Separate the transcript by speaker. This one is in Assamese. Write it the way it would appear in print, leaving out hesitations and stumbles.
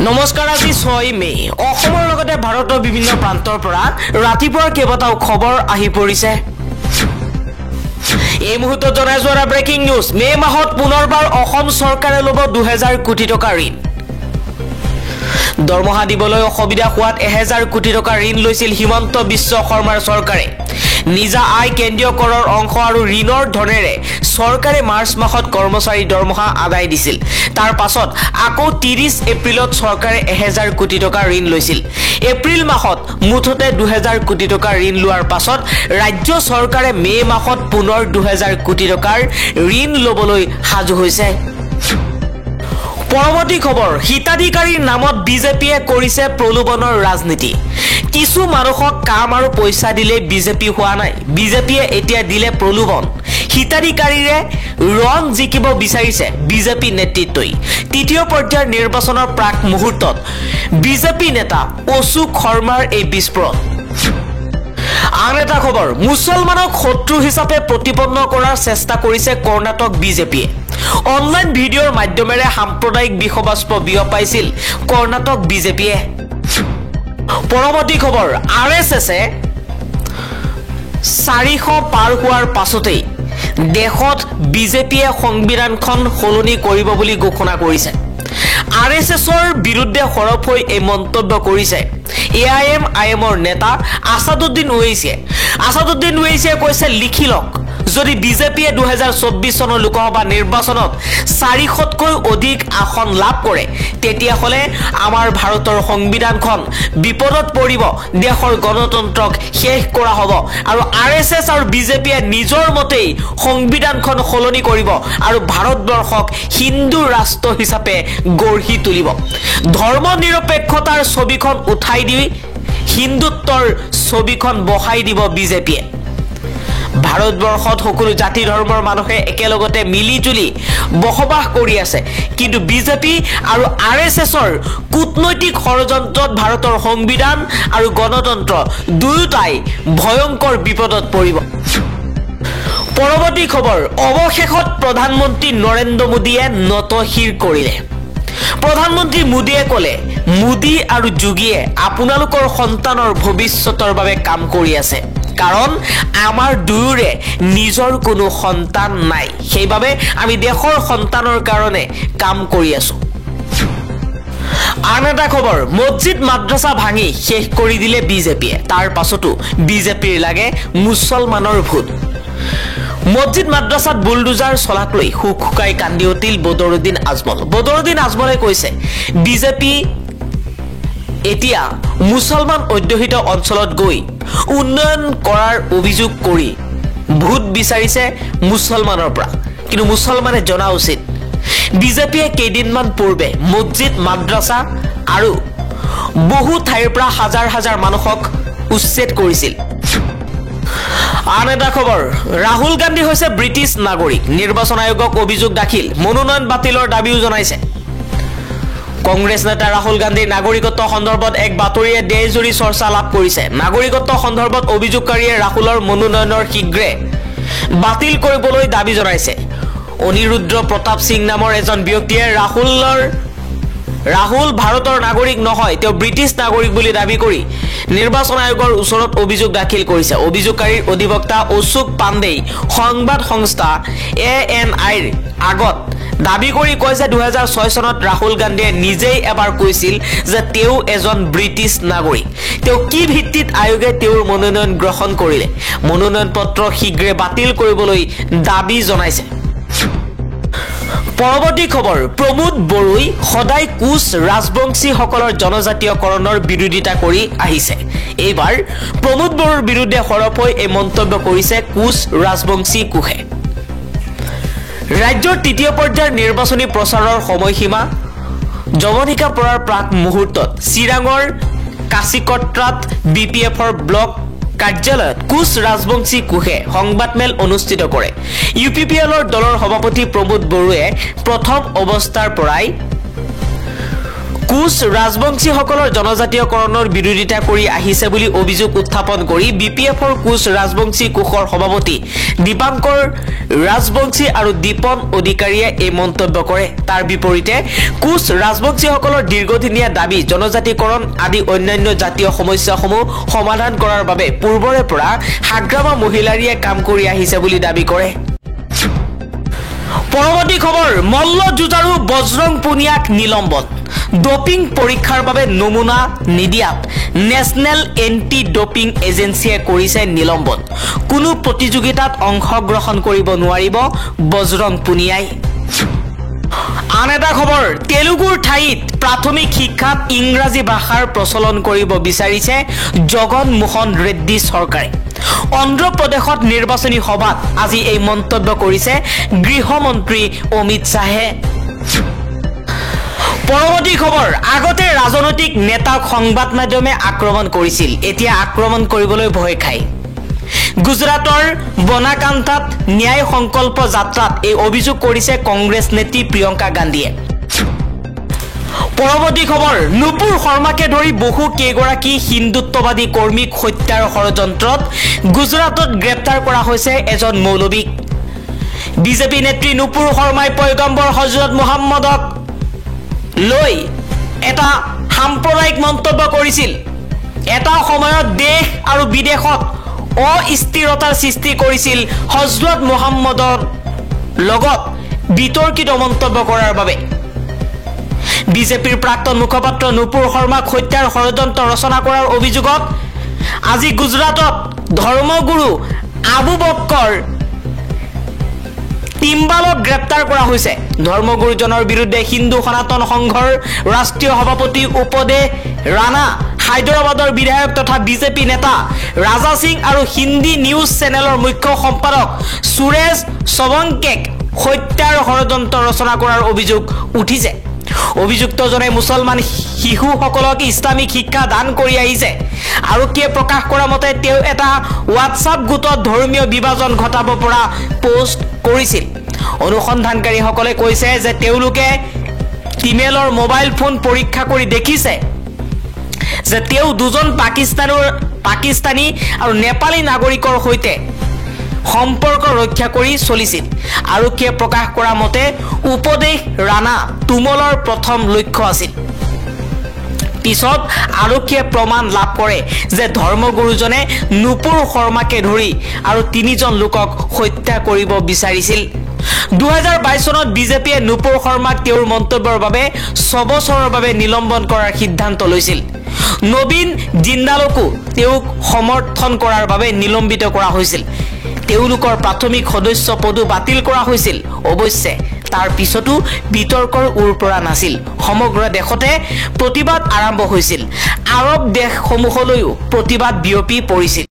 Speaker 1: নমস্কাৰ আজি 6 মে অসমৰ লগতে ভাৰতৰ বিভিন্ন প্ৰান্তৰ পৰা ৰাতিপুৱাৰ কেইবাটাও খবৰ আহি পৰিছে এই মুহূৰ্তত জনাই যোৱা ব্ৰেকিং নিউজ মে মাহত পুনৰবাৰ অসম চৰকাৰে ল'ব 2000 কোটি টকা ঋণ দৰমহা দিবলৈ অসুবিধা হোৱাত 1000 কোটি টকা ঋণ লৈছিল হিমন্ত বিশ্ব শৰ্মাৰ চৰকাৰে নিজা আয় কেন্দ্ৰীয় কৰৰ অংশ আৰু ঋণৰ ধনেৰে চৰকাৰে মাৰ্চ মাহত কৰ্মচাৰী দৰমহা আদায় দিছিল তাৰ পাছত আকৌ 30 এপ্ৰিলত চৰকাৰে 1000 কোটি টকা ঋণ লৈছিল এপ্ৰিল মাহত মুঠতে 2000 কোটি টকা ঋণ লোৱাৰ পাছত ৰাজ্য চৰকাৰে মে মাহত পুনৰ 2000 কোটি টকাৰ ঋণ লবলৈ সাজু হৈছে পৰৱৰ্তী খবৰ হিতাধিকাৰীৰ নামত বিজেপিয়ে কৰিছে প্ৰলোভনৰ ৰাজনীতি কিছু মানুহক কাম আৰু পইচা দিলে বিজেপি হোৱা নাই বিজেপিয়ে এতিয়া দিলে প্ৰলোভন হিতাধিকাৰীৰে ৰং জিকিব বিচাৰিছে বিজেপি নেতৃত্বই তৃতীয় পৰ্যায়ৰ নিৰ্বাচনৰ প্ৰাক মুহূৰ্তত বিজেপি নেতা অশোক শৰ্মাৰ এই বিস্ফোৰণ আন এটা খবৰ মুছলমানক শত্ৰু হিচাপে প্ৰতিপন্ন কৰাৰ চেষ্টা কৰিছে কৰ্ণাটক বিজেপিয়ে অনলাইন ভিডিঅ'ৰ মাধ্যমেৰে সাম্প্ৰদায়িক বিষবাস্প বিয়পাইছিল কৰ্ণাটক বিজেপিয়ে পৰৱৰ্তী খবৰ আৰএছএছে 400 পাৰ হোৱাৰ পাছতেই দেশত বিজেপিয়ে সংবিধানখন সলনি কৰিব বুলি ঘোষণা কৰিছে আৰএছএছৰ বিৰুদ্ধে সৰব হৈ এই মন্তব্য কৰিছে এআইএমৰ নেতা আসাদুদ্দিন ওৱেইছিয়ে কৈছে লিখি লওক যদি বিজেপিয়ে 2024 চনৰ লোকসভা নিৰ্বাচনত 400তকৈ অধিক আসন লাভ কৰে তেতিয়া হলে আমাৰ ভাৰতৰ সংবিধানখন বিপদত পৰিব দেশৰ গণতন্ত্ৰক শেষ কৰা হ'ব আৰু আৰএছএছ আৰু বিজেপিয়ে নিজৰ মতেই সংবিধানখন সলনি কৰিব আৰু ভাৰতবৰ্ষক হিন্দু ৰাষ্ট্ৰ হিচাপে গঢ়ি তুলিব ধৰ্ম নিৰপেক্ষতাৰ ছবিখন উঠাই দি হিন্দুত্বৰ ছবিখন বহাই দিব বিজেপিয়ে ভাৰতবৰ্ষত সকলো জাতি ধৰ্মৰ মানুহে একেলগতে মিলি জুলি বসবাস কৰি আছে কিন্তু বিজেপি আৰু আৰএছএছৰ কূটনৈতিক ষড়যন্ত্ৰত ভাৰতৰ সংবিধান আৰু গণতন্ত্ৰ দুয়োটাই ভয়ংকৰ বিপদত পৰিব পৰৱৰ্তী খবৰ অৱশেষত প্ৰধানমন্ত্ৰী নৰেন্দ্ৰ মোদীয়ে নতশিৰ কৰিলে প্ৰধানমন্ত্ৰী মোদীয়ে ক'লে মোদী আৰু যোগীয়ে আপোনালোকৰ সন্তানৰ ভৱিষ্যতৰ বাবে কাম কৰি আছে কাৰণ আমাৰ দুয়োৰে নিজৰ কোনো সন্তান নাই সেইবাবে আমি দেশৰ সন্তানৰ কাৰণে কাম কৰি আছো আন এটা খবৰ মছজিদ মাদ্ৰাছা ভাঙি শেষ কৰি দিলে বিজেপিয়ে তাৰ পাছতো বিজেপিৰ লাগে মুছলমানৰ ভোট মছজিদ মাদ্ৰাছাত বুলডোজাৰ চলাক লৈ হুকাই কান্দি উঠিল বদৰুদ্দিন আজমলে কৈছে বিজেপি এতিয়া মুছলমান অধ্যুষিত অঞ্চলত গৈ উন্নয়ন কৰাৰ অভিযোগ কৰি ভোট বিচাৰিছে মুছলমানৰ পৰা কিন্তু মুছলমানে জনা উচিত বিজেপিয়ে কেইদিনমান পূৰ্বে মছজিদ মাদ্ৰাছা আৰু বহু ঠাইৰ পৰা হাজাৰ হাজাৰ মানুহক উচ্ছেদ কৰিছিল আন এটা খবৰ ৰাহুল গান্ধী হৈছে ব্ৰিটিছ নাগৰিক নিৰ্বাচন আয়োগক অভিযোগ দাখিল মনোনয়ন বাতিলৰ দাবীও জনাইছে কংগ্ৰেছ নেতা ৰাহুল গান্ধীৰ নাগৰিকত্ব সন্দৰ্ভত এক বাতৰিয়ে দেশজুৰি চৰ্চা লাভ কৰিছে নাগৰিকত্ব সন্দৰ্ভত অভিযোগকাৰীয়ে ৰাহুলৰ মনোনয়নৰ শীঘ্ৰে বাতিল কৰিবলৈ দাবী জনাইছে অনিৰুদ্ৰ প্ৰতাপ সিং নামৰ এজন ব্যক্তিয়ে ৰাহুল ভাৰতৰ নাগৰিক নহয় তেওঁ ব্ৰিটিছ নাগৰিক বুলি দাবী কৰি নিৰ্বাচন আয়োগৰ ওচৰত অভিযোগ দাখিল কৰিছে অভিযোগকাৰীৰ অধিবক্তা অশোক পাণ্ডেই সংবাদ সংস্থা ANIৰ আগত দাবী কৰি কৈছে 2006 চনত ৰাহুল গান্ধীয়ে নিজেই এবাৰ কৈছিল যে তেওঁ এজন ব্ৰিটিছ নাগৰিক তেওঁ কি ভিত্তিত আয়োগে তেওঁৰ মনোনয়ন গ্ৰহণ কৰিলে মনোনয়ন পত্ৰ শীঘ্ৰে বাতিল কৰিবলৈ দাবী জনাইছে পৰৱৰ্তী খবৰ প্ৰমোদ বড়োই সদায় কোচ ৰাজবংশীসকলৰ জনজাতীয়কৰণৰ বিৰোধিতা কৰি আহিছে এইবাৰ প্ৰমোদ বড়োৰ বিৰুদ্ধে সৰব হৈ এই মন্তব্য কৰিছে কোচ ৰাজবংশী কোষে ৰাজ্যৰ তৃতীয় পৰ্যায়ৰ নিৰ্বাচনী প্ৰচাৰৰ সময়সীমা জমনিকা পৰাৰ প্ৰাক মুহূৰ্তত চিৰাঙৰ কাছিকট্ৰাত বিপিএফৰ ব্লক কাৰ্যালয়ত কোচ ৰাজবংশী কোষে সংবাদমেল অনুষ্ঠিত কৰে ইউপিপিএলৰ দলৰ সভাপতি প্ৰমোদ বড়োৱে প্ৰথম অৱস্থাৰ পৰাই কোচ কোচ ৰাজবংশীসকলৰ জনজাতীয়কৰণৰ বিৰোধিতা কৰি আহিছে বুলি অভিযোগ উত্থাপন কৰি বিপিএফৰ কোচ ৰাজবংশী কোষৰ সভাপতি দীপাংকৰ ৰাজবংশী আৰু দীপন অধিকাৰীয়ে এই মন্তব্য কৰে। তাৰ বিপৰীতে কোচ ৰাজবংশীসকলৰ দীৰ্ঘদিনীয়া দাবী জনজাতিকৰণ আদি অন্যান্য জাতীয় সমস্যাসমূহ সমাধান কৰাৰ বাবে পূৰ্বৰে পৰা হাগ্ৰামা মহিলাৰীয়ে কাম কৰি আহিছে বুলি দাবী কৰে। পৰৱৰ্তী খবৰ, মল্ল যুঁজাৰু বজৰং পুনিয়াক নিলম্বন। ডপিং পৰীক্ষাৰ বাবে নমুনা নিদিয়াত নেশ্যনেল এণ্টি ডপিং এজেন্সিয়ে কৰিছে নিলম্বন। কোনো প্ৰতিযোগিতাত অংশগ্ৰহণ কৰিব নোৱাৰিব বজৰং পুনিয়াই। আন এটা খবৰ, তেলেগুৰ ঠাইত প্ৰাথমিক শিক্ষাত ইংৰাজী ভাষাৰ প্ৰচলন কৰিব বিচাৰিছে জগন মোহন ৰেড্ডী চৰকাৰে। অন্ধ্ৰপ্ৰদেশত নিৰ্বাচনী সভাত আজি এই মন্তব্য কৰিছে গৃহমন্ত্ৰী অমিত শ্বাহে। পৰৱৰ্তী খবৰ, আগতে ৰাজনৈতিক নেতাক সংবাদ মাধ্যমে আক্ৰমণ কৰিছিল, এতিয়া আক্ৰমণ কৰিবলৈ ভয় খায়। গুজৰাটৰ বনাকান্তাত ন্যায় সংকল্প যাত্ৰাত এই অভিযোগ কৰিছে কংগ্ৰেছ নেত্ৰী প্ৰিয়ংকা গান্ধীয়ে। পৰৱৰ্তী খবৰ, নুপুৰ শৰ্মাকে ধৰি বহু কেইগৰাকী হিন্দুত্ববাদী কৰ্মীক হত্যাৰ ষড়যন্ত্ৰত গুজৰাটত গ্ৰেপ্তাৰ কৰা হৈছে এজন মৌলবীক। বিজেপি নেত্ৰী নুপুৰ শৰ্মাই পয়গম্বৰ হজৰত মুহাম্মদক লৈ এটা সাম্প্ৰদায়িক মন্তব্য কৰিছিল। এটা সময়ত দেশ আৰু বিদেশত অস্থিৰতাৰ সৃষ্টি কৰিছিল হজৰত মুহাম্মদৰ লগত বিতৰ্কিত মন্তব্য কৰাৰ বাবে। বিজেপিৰ প্ৰাক্তন মুখপাত্ৰ নুপুৰ শৰ্মাক হত্যাৰ ষড়যন্ত্ৰ ৰচনা কৰাৰ অভিযোগত আজি গুজৰাটত ধৰ্মগুৰু আবু বক্কৰ টিম্বালক গ্ৰেপ্তাৰ কৰা হৈছে। ধৰ্মগুৰুজনৰ বিৰুদ্ধে হিন্দু সনাতন সংঘৰ ৰাষ্ট্ৰীয় সভাপতি উপদেশ ৰাণা, হায়দৰাবাদৰ বিধায়ক তথা বিজেপি নেতা ৰাজা সিং আৰু হিন্দী নিউজ চেনেলৰ মুখ্য সম্পাদক সুৰেশ চৱংকেক হত্যাৰ ষড়যন্ত্ৰ ৰচনা কৰাৰ অভিযোগ উঠিছে। অভিযুক্তজনে মুছলমান শিশুসকলক ইছলামিক শিক্ষা দান কৰি আহিছে। আৰক্ষীয়ে প্ৰকাশ কৰা মতে তেওঁ এটা হোৱাটছআপ গোটত ধৰ্মীয় বিভাজন ঘটাব পৰা পোষ্ট কৰিছিল। অনুসন্ধানকাৰীসকলে কৈছে যে তেওঁলোকে টিমেলৰ মোবাইল ফোন পৰীক্ষা কৰি দেখিছে যে তেওঁ দুজন পাকিস্তানী আৰু নেপালী নাগৰিকৰ সৈতে সম্পৰ্ক ৰক্ষা কৰি চলিছিল। আৰক্ষীয়ে প্ৰকাশ কৰা মতে উপদেশ ৰাণা তুমলৰ প্ৰথম লক্ষ্য আছিল। পিছত আৰক্ষীয়ে প্ৰমাণ লাভ কৰে যে ধৰ্মগুৰুজনে নুপুৰ শৰ্মাকে ধৰি আৰু 3জন লোকক হত্যা কৰিব বিচাৰিছিল। 2022 চনত বিজেপিয়ে নুপুৰ শৰ্মাক তেওঁৰ মন্তব্যৰ বাবে 6 বছৰৰ বাবে নিলম্বন কৰাৰ সিদ্ধান্ত লৈছিল। নবীন জিন্দালকো তেওঁক সমৰ্থন কৰাৰ বাবে নিলম্বিত কৰা হৈছিল। তেওঁলোকৰ প্ৰাথমিক সদস্য পদো বাতিল কৰা হৈছিল। অৱশ্যে তাৰ পিছতো বিতৰ্কৰ উৰ পৰা নাছিল। সমগ্ৰ দেশতে প্ৰতিবাদ আৰম্ভ হৈছিল। আৰৱ দেশসমূহলৈও প্ৰতিবাদ বিয়পি পৰিছিল।